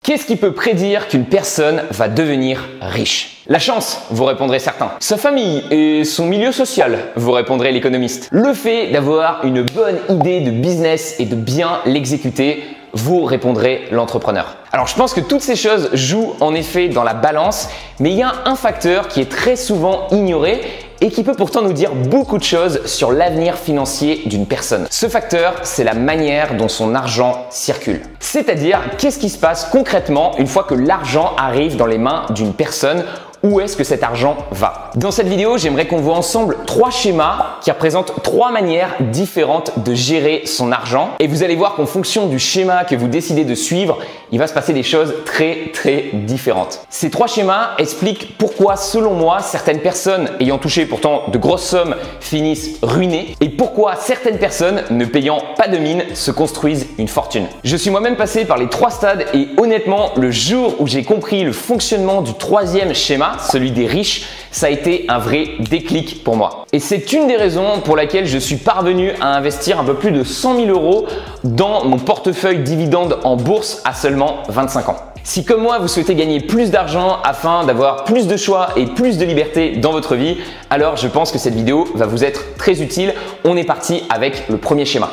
Qu'est-ce qui peut prédire qu'une personne va devenir riche? La chance, vous répondrez certains. Sa famille et son milieu social, vous répondrez l'économiste. Le fait d'avoir une bonne idée de business et de bien l'exécuter, vous répondrez l'entrepreneur. Alors je pense que toutes ces choses jouent en effet dans la balance, mais il y a un facteur qui est très souvent ignoré et qui peut pourtant nous dire beaucoup de choses sur l'avenir financier d'une personne. Ce facteur, c'est la manière dont son argent circule. C'est-à-dire, qu'est-ce qui se passe concrètement une fois que l'argent arrive dans les mains d'une personne? Où est-ce que cet argent va? Dans cette vidéo, j'aimerais qu'on voit ensemble 3 schémas qui représentent 3 manières différentes de gérer son argent. Et vous allez voir qu'en fonction du schéma que vous décidez de suivre, il va se passer des choses très différentes. Ces 3 schémas expliquent pourquoi, selon moi, certaines personnes ayant touché pourtant de grosses sommes finissent ruinées et pourquoi certaines personnes ne payant pas de mine se construisent une fortune. Je suis moi-même passé par les 3 stades et honnêtement, le jour où j'ai compris le fonctionnement du 3e schéma, celui des riches, ça a été un vrai déclic pour moi. Et c'est une des raisons pour laquelle je suis parvenu à investir un peu plus de 100 000 € dans mon portefeuille dividende en bourse à seulement 25 ans. Si comme moi, vous souhaitez gagner plus d'argent afin d'avoir plus de choix et plus de liberté dans votre vie, alors je pense que cette vidéo va vous être très utile. On est parti avec le premier schéma.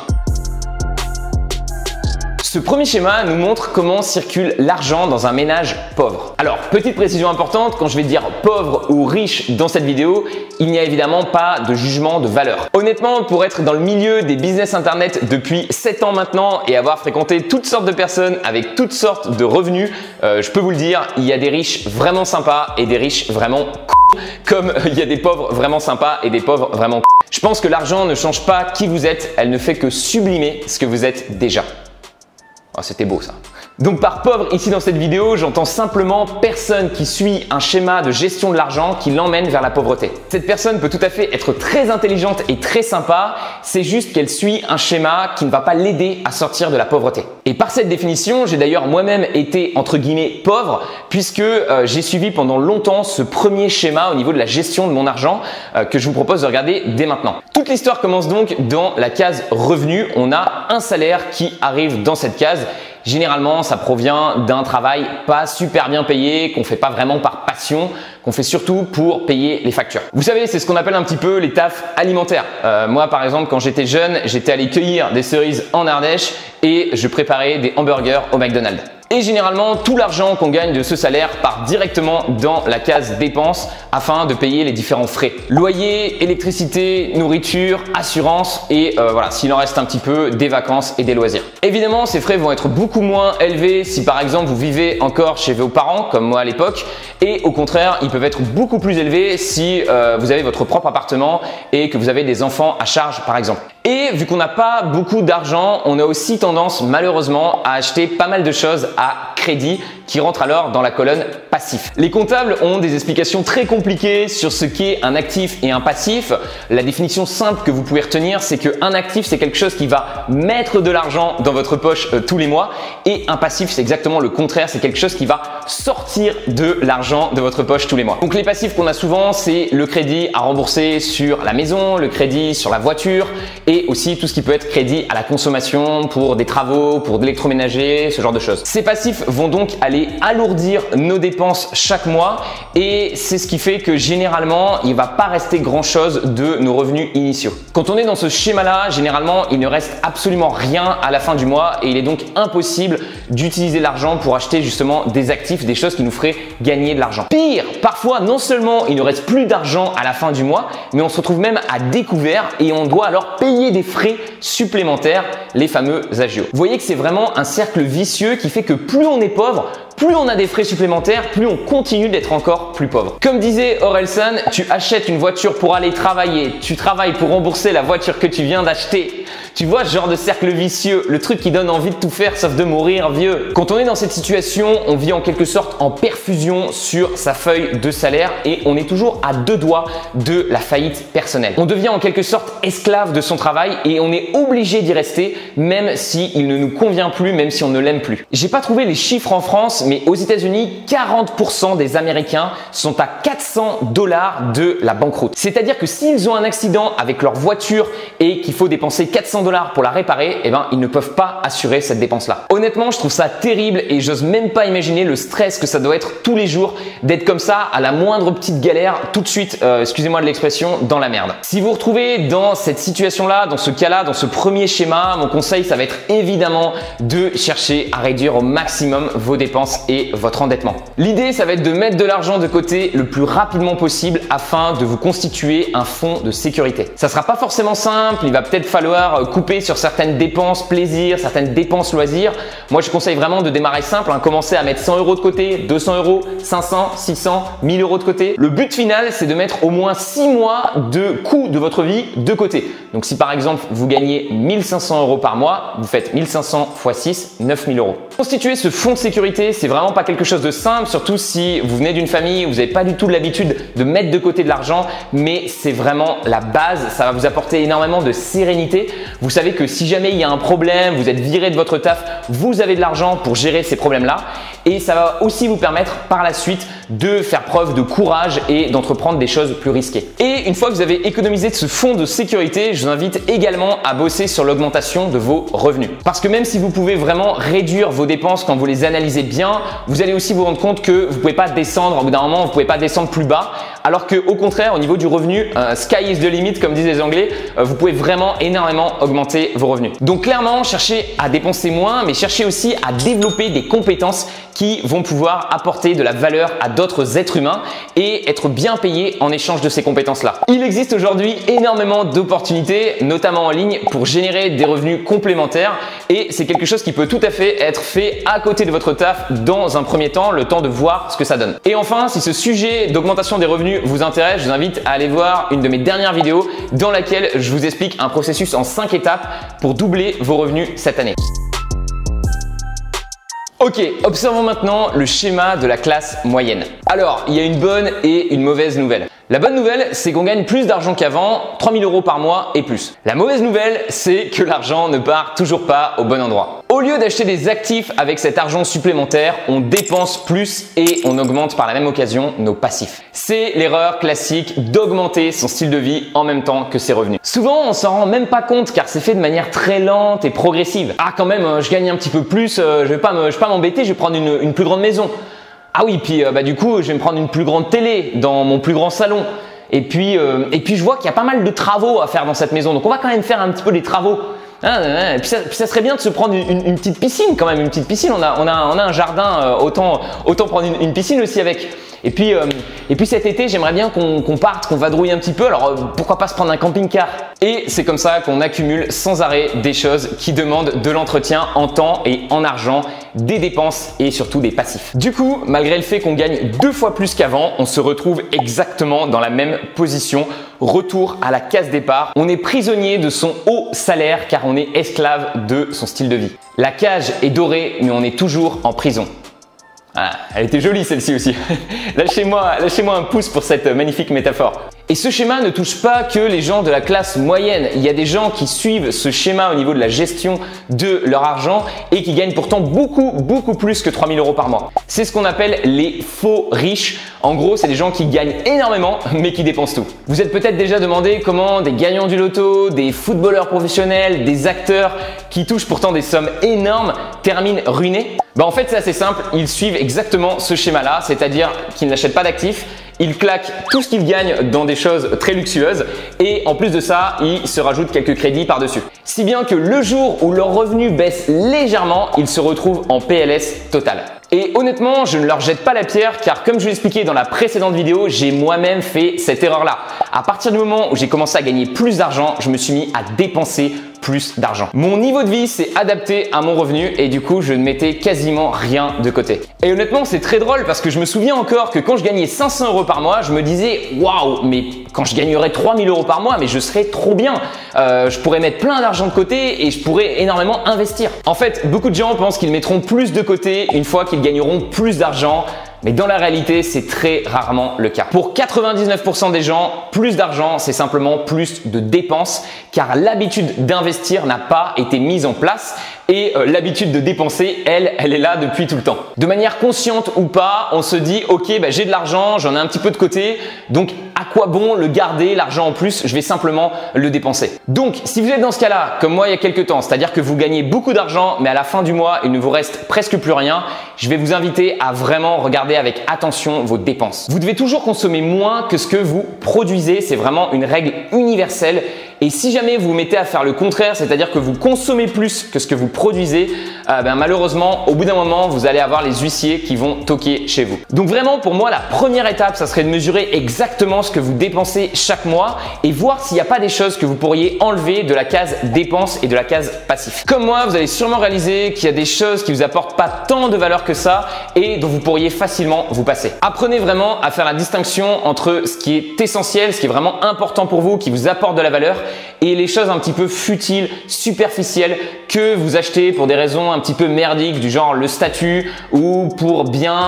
Ce premier schéma nous montre comment circule l'argent dans un ménage pauvre. Alors, petite précision importante, quand je vais dire pauvre ou riche dans cette vidéo, il n'y a évidemment pas de jugement de valeur. Honnêtement, pour être dans le milieu des business internet depuis 7 ans maintenant et avoir fréquenté toutes sortes de personnes avec toutes sortes de revenus, je peux vous le dire, il y a des riches vraiment sympas et des riches vraiment comme il y a des pauvres vraiment sympas et des pauvres vraiment Je pense que l'argent ne change pas qui vous êtes, elle ne fait que sublimer ce que vous êtes déjà. Oh, c'était beau ça. Donc par pauvre ici dans cette vidéo, j'entends simplement personne qui suit un schéma de gestion de l'argent qui l'emmène vers la pauvreté. Cette personne peut tout à fait être très intelligente et très sympa, c'est juste qu'elle suit un schéma qui ne va pas l'aider à sortir de la pauvreté. Et par cette définition, j'ai d'ailleurs moi-même été entre guillemets pauvre puisque j'ai suivi pendant longtemps ce premier schéma au niveau de la gestion de mon argent que je vous propose de regarder dès maintenant. Toute l'histoire commence donc dans la case revenus. On a un salaire qui arrive dans cette case. Généralement, ça provient d'un travail pas super bien payé, qu'on fait pas vraiment par passion, qu'on fait surtout pour payer les factures. Vous savez, c'est ce qu'on appelle un petit peu les tafs alimentaires. Moi, par exemple, quand j'étais jeune, j'étais allé cueillir des cerises en Ardèche et je préparais des hamburgers au McDonald's. Et généralement, tout l'argent qu'on gagne de ce salaire part directement dans la case dépenses afin de payer les différents frais. Loyer, électricité, nourriture, assurance et voilà, s'il en reste un petit peu, des vacances et des loisirs. Évidemment, ces frais vont être beaucoup moins élevés si par exemple vous vivez encore chez vos parents comme moi à l'époque et au contraire, ils peuvent être beaucoup plus élevés si vous avez votre propre appartement et que vous avez des enfants à charge par exemple. Et vu qu'on n'a pas beaucoup d'argent, on a aussi tendance malheureusement à acheter pas mal de choses à crédit qui rentrent alors dans la colonne passif. Les comptables ont des explications très compliquées sur ce qu'est un actif et un passif. La définition simple que vous pouvez retenir, c'est qu'un actif, c'est quelque chose qui va mettre de l'argent dans votre poche tous les mois et un passif, c'est exactement le contraire, c'est quelque chose qui va sortir de l'argent de votre poche tous les mois. Donc les passifs qu'on a souvent, c'est le crédit à rembourser sur la maison, le crédit sur la voiture et aussi tout ce qui peut être crédit à la consommation pour des travaux, pour de l'électroménager, ce genre de choses. Ces passifs vont donc aller alourdir nos dépenses chaque mois et c'est ce qui fait que généralement, il ne va pas rester grand chose de nos revenus initiaux. Quand on est dans ce schéma-là, généralement, il ne reste absolument rien à la fin du mois et il est donc impossible d'utiliser l'argent pour acheter justement des actifs, des choses qui nous feraient gagner de l'argent. Pire, parfois, non seulement il ne reste plus d'argent à la fin du mois, mais on se retrouve même à découvert et on doit alors payer des frais supplémentaires, les fameux agios. Vous voyez que c'est vraiment un cercle vicieux qui fait que plus on est pauvre, plus on a des frais supplémentaires, plus on continue d'être encore plus pauvre. Comme disait Orelsan, tu achètes une voiture pour aller travailler, tu travailles pour rembourser la voiture que tu viens d'acheter. Tu vois ce genre de cercle vicieux, le truc qui donne envie de tout faire sauf de mourir vieux. Quand on est dans cette situation, on vit en quelque sorte en perfusion sur sa feuille de salaire et on est toujours à 2 doigts de la faillite personnelle. On devient en quelque sorte esclave de son travail et on est obligé d'y rester même s'il ne nous convient plus, même si on ne l'aime plus. J'ai pas trouvé les chiffres en France, mais aux États-Unis, 40% des Américains sont à $400 de la banqueroute. C'est-à-dire que s'ils ont un accident avec leur voiture et qu'il faut dépenser $400 $400 pour la réparer, eh ben, ils ne peuvent pas assurer cette dépense-là. Honnêtement, je trouve ça terrible et j'ose même pas imaginer le stress que ça doit être tous les jours d'être comme ça à la moindre petite galère, tout de suite, excusez-moi de l'expression, dans la merde. Si vous vous retrouvez dans cette situation-là, dans ce cas-là, dans ce premier schéma, mon conseil, ça va être évidemment de chercher à réduire au maximum vos dépenses et votre endettement. L'idée, ça va être de mettre de l'argent de côté le plus rapidement possible afin de vous constituer un fonds de sécurité. Ça sera pas forcément simple, il va peut-être falloir couper sur certaines dépenses plaisir, certaines dépenses loisirs. Moi, je conseille vraiment de démarrer simple, commencer à mettre 100 € de côté, 200 €, 500, 600, 1000 € de côté. Le but final, c'est de mettre au moins 6 mois de coût de votre vie de côté. Donc, si par exemple, vous gagnez 1500 € par mois, vous faites 1500 x 6, 9000 €. Constituer ce fonds de sécurité, c'est vraiment pas quelque chose de simple, surtout si vous venez d'une famille où vous n'avez pas du tout l'habitude de mettre de côté de l'argent, mais c'est vraiment la base. Ça va vous apporter énormément de sérénité. Vous savez que si jamais il y a un problème, vous êtes viré de votre taf, vous avez de l'argent pour gérer ces problèmes-là. Et ça va aussi vous permettre par la suite de faire preuve de courage et d'entreprendre des choses plus risquées. Et une fois que vous avez économisé de ce fonds de sécurité, je vous invite également à bosser sur l'augmentation de vos revenus. Parce que même si vous pouvez vraiment réduire vos dépenses quand vous les analysez bien, vous allez aussi vous rendre compte que vous ne pouvez pas descendre, au bout d'un moment, vous ne pouvez pas descendre plus bas. Alors que au contraire, au niveau du revenu, sky is the limit comme disent les Anglais, vous pouvez vraiment énormément augmenter vos revenus. Donc clairement, cherchez à dépenser moins, mais cherchez aussi à développer des compétences qui vont pouvoir apporter de la valeur à d'autres êtres humains et être bien payés en échange de ces compétences-là. Il existe aujourd'hui énormément d'opportunités, notamment en ligne, pour générer des revenus complémentaires et c'est quelque chose qui peut tout à fait être fait à côté de votre taf dans un premier temps, le temps de voir ce que ça donne. Et enfin, si ce sujet d'augmentation des revenus vous intéresse, je vous invite à aller voir une de mes dernières vidéos dans laquelle je vous explique un processus en 5 étapes pour doubler vos revenus cette année. Ok, observons maintenant le schéma de la classe moyenne. Alors, il y a une bonne et une mauvaise nouvelle. La bonne nouvelle, c'est qu'on gagne plus d'argent qu'avant, 3000 € par mois et plus. La mauvaise nouvelle, c'est que l'argent ne part toujours pas au bon endroit. Au lieu d'acheter des actifs avec cet argent supplémentaire, on dépense plus et on augmente par la même occasion nos passifs. C'est l'erreur classique d'augmenter son style de vie en même temps que ses revenus. Souvent, on s'en rend même pas compte car c'est fait de manière très lente et progressive. Ah quand même, je gagne un petit peu plus, je vais pas m'embêter, je vais prendre une plus grande maison. Ah oui, puis du coup, je vais me prendre une plus grande télé dans mon plus grand salon. Et puis je vois qu'il y a pas mal de travaux à faire dans cette maison. Donc, on va quand même faire un petit peu des travaux. Et puis ça serait bien de se prendre une petite piscine quand même. Une petite piscine, on a un jardin, autant prendre une piscine aussi avec. Et puis cet été, j'aimerais bien qu'on parte, qu'on vadrouille un petit peu. Alors pourquoi pas se prendre un camping-car? Et c'est comme ça qu'on accumule sans arrêt des choses qui demandent de l'entretien en temps et en argent, des dépenses et surtout des passifs. Du coup, malgré le fait qu'on gagne 2 fois plus qu'avant, on se retrouve exactement dans la même position. Retour à la case départ. On est prisonnier de son haut salaire car on est esclave de son style de vie. La cage est dorée, mais on est toujours en prison. Ah, elle était jolie celle-ci aussi. Lâchez-moi un pouce pour cette magnifique métaphore. Et ce schéma ne touche pas que les gens de la classe moyenne. Il y a des gens qui suivent ce schéma au niveau de la gestion de leur argent et qui gagnent pourtant beaucoup plus que 3000 € par mois. C'est ce qu'on appelle les faux riches. En gros, c'est des gens qui gagnent énormément mais qui dépensent tout. Vous êtes peut-être déjà demandé comment des gagnants du loto, des footballeurs professionnels, des acteurs qui touchent pourtant des sommes énormes terminent ruinés. En fait, c'est assez simple. Ils suivent exactement ce schéma-là, c'est-à-dire qu'ils n'achètent pas d'actifs. Ils claquent tout ce qu'ils gagnent dans des choses très luxueuses et en plus de ça, ils se rajoutent quelques crédits par-dessus. Si bien que le jour où leurs revenus baissent légèrement, ils se retrouvent en PLS total. Et honnêtement, je ne leur jette pas la pierre car comme je vous l'expliquais dans la précédente vidéo, j'ai moi-même fait cette erreur-là. À partir du moment où j'ai commencé à gagner plus d'argent, je me suis mis à dépenser plus d'argent. Mon niveau de vie s'est adapté à mon revenu et du coup, je ne mettais quasiment rien de côté. Et honnêtement, c'est très drôle parce que je me souviens encore que quand je gagnais 500 € par mois, je me disais waouh, mais quand je gagnerais 3000 € par mois, mais je serais trop bien. Je pourrais mettre plein d'argent de côté et je pourrais énormément investir. En fait, beaucoup de gens pensent qu'ils mettront plus de côté une fois qu'ils gagneront plus d'argent. Mais dans la réalité, c'est très rarement le cas. Pour 99% des gens, plus d'argent, c'est simplement plus de dépenses car l'habitude d'investir n'a pas été mise en place et l'habitude de dépenser, elle est là depuis tout le temps. De manière consciente ou pas, on se dit ok, j'ai de l'argent, j'en ai un petit peu de côté, donc à quoi bon le garder, l'argent en plus, je vais simplement le dépenser. Donc, si vous êtes dans ce cas-là, comme moi il y a quelques temps, c'est-à-dire que vous gagnez beaucoup d'argent, mais à la fin du mois, il ne vous reste presque plus rien, je vais vous inviter à vraiment regarder avec attention vos dépenses. Vous devez toujours consommer moins que ce que vous produisez, c'est vraiment une règle universelle. Et si jamais vous vous mettez à faire le contraire, c'est-à-dire que vous consommez plus que ce que vous produisez, malheureusement, au bout d'un moment, vous allez avoir les huissiers qui vont toquer chez vous. Donc vraiment, pour moi, la première étape, ça serait de mesurer exactement ce que vous dépensez chaque mois et voir s'il n'y a pas des choses que vous pourriez enlever de la case dépenses et de la case passif. Comme moi, vous allez sûrement réaliser qu'il y a des choses qui vous apportent pas tant de valeur que ça et dont vous pourriez facilement vous passer. Apprenez vraiment à faire la distinction entre ce qui est essentiel, ce qui est vraiment important pour vous, qui vous apporte de la valeur, et les choses un petit peu futiles, superficielles que vous achetez pour des raisons un petit peu merdiques du genre le statut ou pour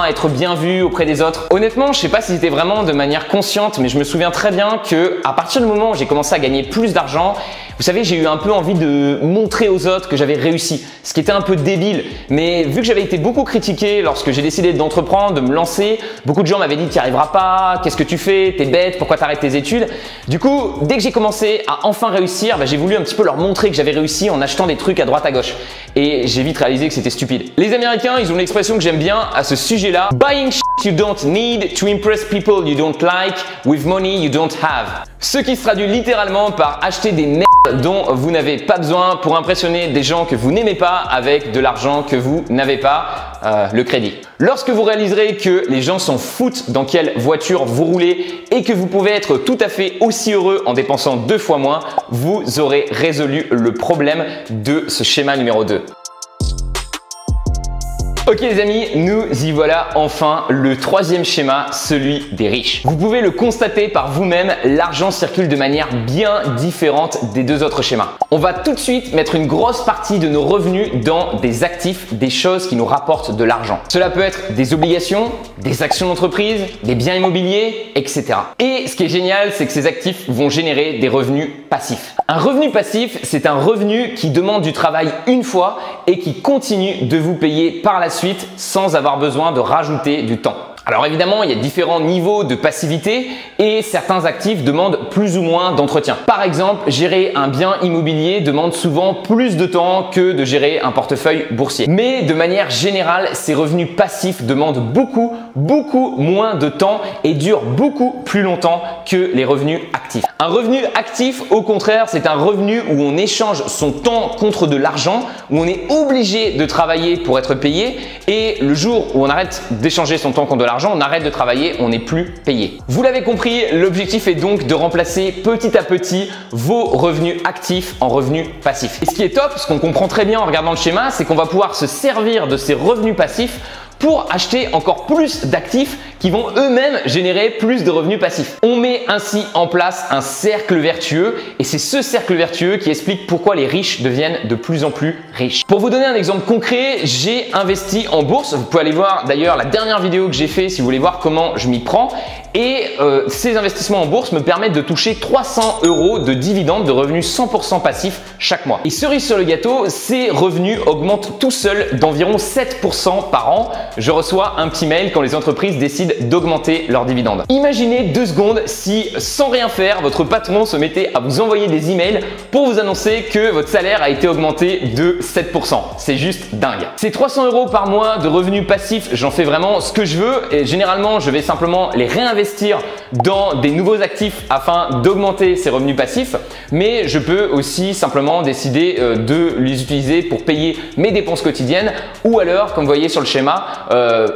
être bien vu auprès des autres. Honnêtement, je sais pas si c'était vraiment de manière consciente, mais je me souviens très bien que à partir du moment où j'ai commencé à gagner plus d'argent, vous savez, j'ai eu un peu envie de montrer aux autres que j'avais réussi, ce qui était un peu débile. Mais vu que j'avais été beaucoup critiqué lorsque j'ai décidé d'entreprendre, de me lancer, beaucoup de gens m'avaient dit « tu n'y arriveras pas, qu'est-ce que tu fais, t'es bête, pourquoi t'arrêtes tes études ?» Du coup, dès que j'ai commencé à enfin réussir, j'ai voulu un petit peu leur montrer que j'avais réussi en achetant des trucs à droite à gauche. Et j'ai vite réalisé que c'était stupide. Les Américains, ils ont une expression que j'aime bien à ce sujet-là. « Buying shit you don't need to impress people you don't like with money you don't have ». Ce qui se traduit littéralement par acheter des merdes dont vous n'avez pas besoin pour impressionner des gens que vous n'aimez pas avec de l'argent que vous n'avez pas, le crédit. Lorsque vous réaliserez que les gens s'en foutent dans quelle voiture vous roulez et que vous pouvez être tout à fait aussi heureux en dépensant 2 fois moins, vous aurez résolu le problème de ce schéma numéro 2. Ok les amis, nous y voilà enfin, le troisième schéma, celui des riches. Vous pouvez le constater par vous-même, l'argent circule de manière bien différente des deux autres schémas. On va tout de suite mettre une grosse partie de nos revenus dans des actifs, des choses qui nous rapportent de l'argent. Cela peut être des obligations, des actions d'entreprise, des biens immobiliers, etc. Et ce qui est génial, c'est que ces actifs vont générer des revenus passifs. Un revenu passif, c'est un revenu qui demande du travail une fois et qui continue de vous payer par la suite sans avoir besoin de rajouter du temps. Alors évidemment, il y a différents niveaux de passivité et certains actifs demandent plus ou moins d'entretien. Par exemple, gérer un bien immobilier demande souvent plus de temps que de gérer un portefeuille boursier. Mais de manière générale, ces revenus passifs demandent beaucoup moins de temps et durent beaucoup plus longtemps que les revenus actifs. Un revenu actif, au contraire, c'est un revenu où on échange son temps contre de l'argent, où on est obligé de travailler pour être payé et le jour où on arrête d'échanger son temps contre de l'argent, on arrête de travailler, on n'est plus payé. Vous l'avez compris, l'objectif est donc de remplacer petit à petit vos revenus actifs en revenus passifs. Et ce qui est top, ce qu'on comprend très bien en regardant le schéma, c'est qu'on va pouvoir se servir de ces revenus passifs pour acheter encore plus d'actifs qui vont eux-mêmes générer plus de revenus passifs. On met ainsi en place un cercle vertueux et c'est ce cercle vertueux qui explique pourquoi les riches deviennent de plus en plus riches. Pour vous donner un exemple concret, j'ai investi en bourse. Vous pouvez aller voir d'ailleurs la dernière vidéo que j'ai fait si vous voulez voir comment je m'y prends. Et ces investissements en bourse me permettent de toucher 300 € de dividendes, de revenus 100% passifs chaque mois. Et cerise sur le gâteau, ces revenus augmentent tout seuls d'environ 7% par an. Je reçois un petit mail quand les entreprises décident d'augmenter leurs dividendes. Imaginez 2 secondes si, sans rien faire, votre patron se mettait à vous envoyer des emails pour vous annoncer que votre salaire a été augmenté de 7%. C'est juste dingue. Ces 300 € par mois de revenus passifs, j'en fais vraiment ce que je veux et généralement, je vais simplement les réinvestir dans des nouveaux actifs afin d'augmenter ces revenus passifs, mais je peux aussi simplement décider de les utiliser pour payer mes dépenses quotidiennes ou alors, comme vous voyez sur le schéma,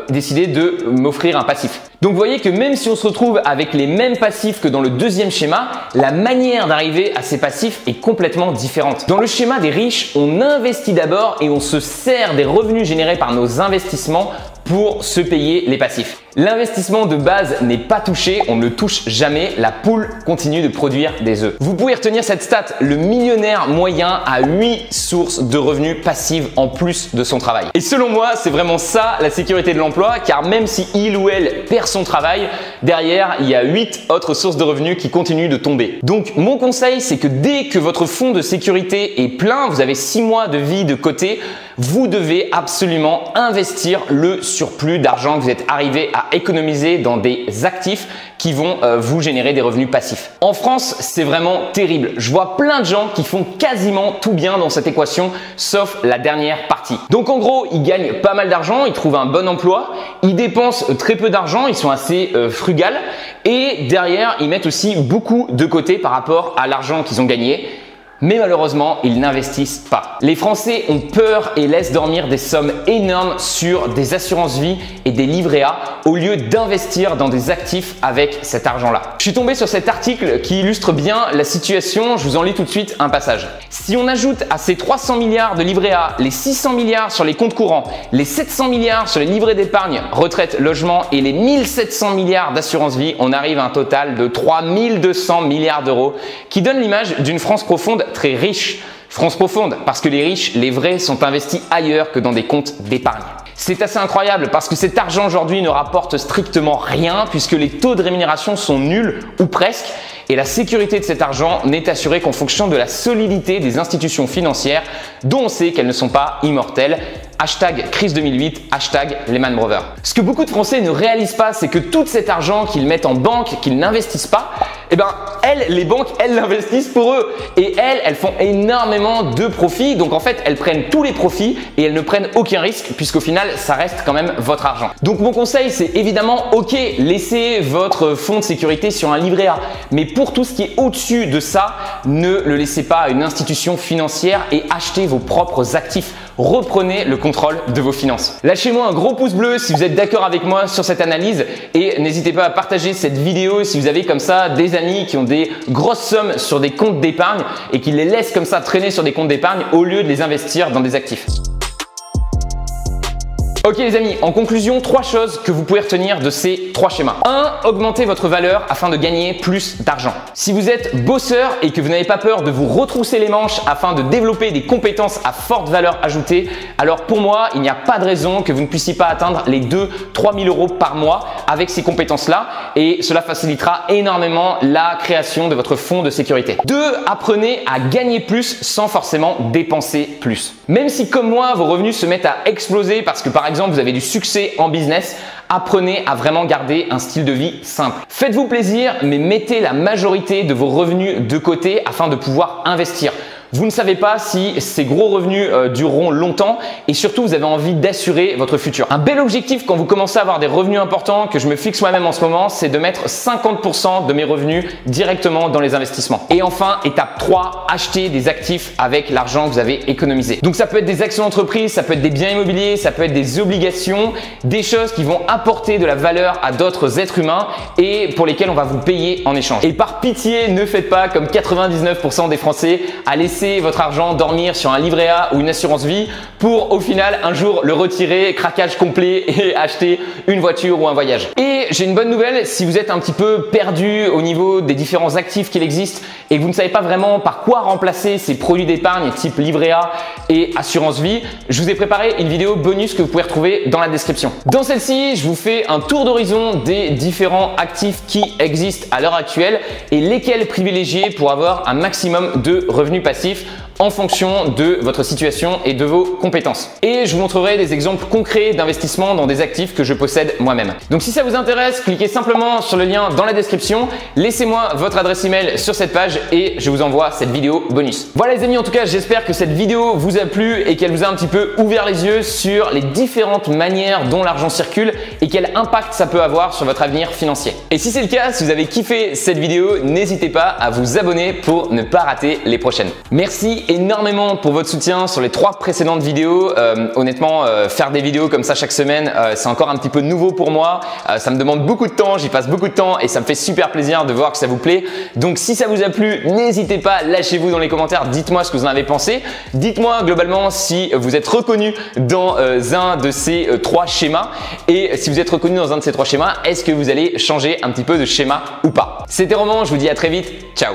décider de m'offrir un passif. Donc vous voyez que même si on se retrouve avec les mêmes passifs que dans le deuxième schéma, la manière d'arriver à ces passifs est complètement différente. Dans le schéma des riches, on investit d'abord et on se sert des revenus générés par nos investissements pour se payer les passifs. L'investissement de base n'est pas touché, on ne le touche jamais, la poule continue de produire des œufs. Vous pouvez retenir cette stat, le millionnaire moyen a 8 sources de revenus passives en plus de son travail. Et selon moi, c'est vraiment ça la sécurité de l'emploi, car même si il ou elle perd son travail, derrière, il y a 8 autres sources de revenus qui continuent de tomber. Donc mon conseil, c'est que dès que votre fonds de sécurité est plein, vous avez 6 mois de vie de côté, vous devez absolument investir le surplus d'argent que vous êtes arrivé à à économiser dans des actifs qui vont vous générer des revenus passifs. En France, c'est vraiment terrible. Je vois plein de gens qui font quasiment tout bien dans cette équation, sauf la dernière partie. Donc en gros, ils gagnent pas mal d'argent, ils trouvent un bon emploi, ils dépensent très peu d'argent, ils sont assez frugales et derrière, ils mettent aussi beaucoup de côté par rapport à l'argent qu'ils ont gagné. Mais malheureusement, ils n'investissent pas. Les Français ont peur et laissent dormir des sommes énormes sur des assurances vie et des livrets A au lieu d'investir dans des actifs avec cet argent-là. Je suis tombé sur cet article qui illustre bien la situation. Je vous en lis tout de suite un passage. Si on ajoute à ces 300 milliards de livrets A, les 600 milliards sur les comptes courants, les 700 milliards sur les livrets d'épargne, retraite, logement et les 1700 milliards d'assurance vie, on arrive à un total de 3200 milliards d'euros qui donne l'image d'une France profonde très riche. France profonde parce que les riches, les vrais, sont investis ailleurs que dans des comptes d'épargne. C'est assez incroyable parce que cet argent aujourd'hui ne rapporte strictement rien puisque les taux de rémunération sont nuls ou presque et la sécurité de cet argent n'est assurée qu'en fonction de la solidité des institutions financières dont on sait qu'elles ne sont pas immortelles. Hashtag crise 2008, hashtag Lehman Brothers. Ce que beaucoup de Français ne réalisent pas, c'est que tout cet argent qu'ils mettent en banque, qu'ils n'investissent pas, eh ben, les banques, elles l'investissent pour eux. Et elles font énormément de profits. Donc en fait, elles prennent tous les profits et elles ne prennent aucun risque puisqu'au final, ça reste quand même votre argent. Donc mon conseil, c'est évidemment, ok, laissez votre fonds de sécurité sur un livret A. Mais pour tout ce qui est au-dessus de ça, ne le laissez pas à une institution financière et achetez vos propres actifs. Reprenez le contrôle de vos finances. Lâchez-moi un gros pouce bleu si vous êtes d'accord avec moi sur cette analyse et n'hésitez pas à partager cette vidéo si vous avez comme ça des amis qui ont des grosses sommes sur des comptes d'épargne et qui les laissent comme ça traîner sur des comptes d'épargne au lieu de les investir dans des actifs. Ok les amis, en conclusion, 3 choses que vous pouvez retenir de ces 3 schémas. 1. Augmentez votre valeur afin de gagner plus d'argent. Si vous êtes bosseur et que vous n'avez pas peur de vous retrousser les manches afin de développer des compétences à forte valeur ajoutée, alors pour moi, il n'y a pas de raison que vous ne puissiez pas atteindre les 2-3 000 euros par mois avec ces compétences-là et cela facilitera énormément la création de votre fonds de sécurité. 2. Apprenez à gagner plus sans forcément dépenser plus. Même si comme moi, vos revenus se mettent à exploser parce que par exemple, vous avez du succès en business, apprenez à vraiment garder un style de vie simple. Faites-vous plaisir, mais mettez la majorité de vos revenus de côté afin de pouvoir investir. Vous ne savez pas si ces gros revenus dureront longtemps et surtout vous avez envie d'assurer votre futur. Un bel objectif quand vous commencez à avoir des revenus importants que je me fixe moi-même en ce moment, c'est de mettre 50% de mes revenus directement dans les investissements. Et enfin, étape 3, acheter des actifs avec l'argent que vous avez économisé. Donc ça peut être des actions d'entreprise, ça peut être des biens immobiliers, ça peut être des obligations, des choses qui vont apporter de la valeur à d'autres êtres humains et pour lesquels on va vous payer en échange. Et par pitié, ne faites pas comme 99% des Français à laisser votre argent dormir sur un livret A ou une assurance vie pour au final un jour le retirer, craquage complet et acheter une voiture ou un voyage. Et j'ai une bonne nouvelle, si vous êtes un petit peu perdu au niveau des différents actifs qu'il existe et que vous ne savez pas vraiment par quoi remplacer ces produits d'épargne type livret A et assurance vie, je vous ai préparé une vidéo bonus que vous pouvez retrouver dans la description. Dans celle-ci, je vous fais un tour d'horizon des différents actifs qui existent à l'heure actuelle et lesquels privilégier pour avoir un maximum de revenus passifs en fonction de votre situation et de vos compétences. Et je vous montrerai des exemples concrets d'investissement dans des actifs que je possède moi-même. Donc si ça vous intéresse, cliquez simplement sur le lien dans la description, laissez-moi votre adresse email sur cette page et je vous envoie cette vidéo bonus. Voilà les amis, en tout cas j'espère que cette vidéo vous a plu et qu'elle vous a un petit peu ouvert les yeux sur les différentes manières dont l'argent circule et quel impact ça peut avoir sur votre avenir financier. Et si c'est le cas, si vous avez kiffé cette vidéo, n'hésitez pas à vous abonner pour ne pas rater les prochaines. Merci énormément pour votre soutien sur les 3 précédentes vidéos. Honnêtement, faire des vidéos comme ça chaque semaine, c'est encore un petit peu nouveau pour moi. Ça me demande beaucoup de temps, j'y passe beaucoup de temps et ça me fait super plaisir de voir que ça vous plaît. Donc si ça vous a plu, n'hésitez pas, lâchez-vous dans les commentaires, dites-moi ce que vous en avez pensé. Dites-moi globalement si vous êtes reconnu dans un de ces 3 schémas et si vous êtes reconnu dans un de ces 3 schémas, est-ce que vous allez changer un petit peu de schéma ou pas? C'était Romain, je vous dis à très vite, ciao!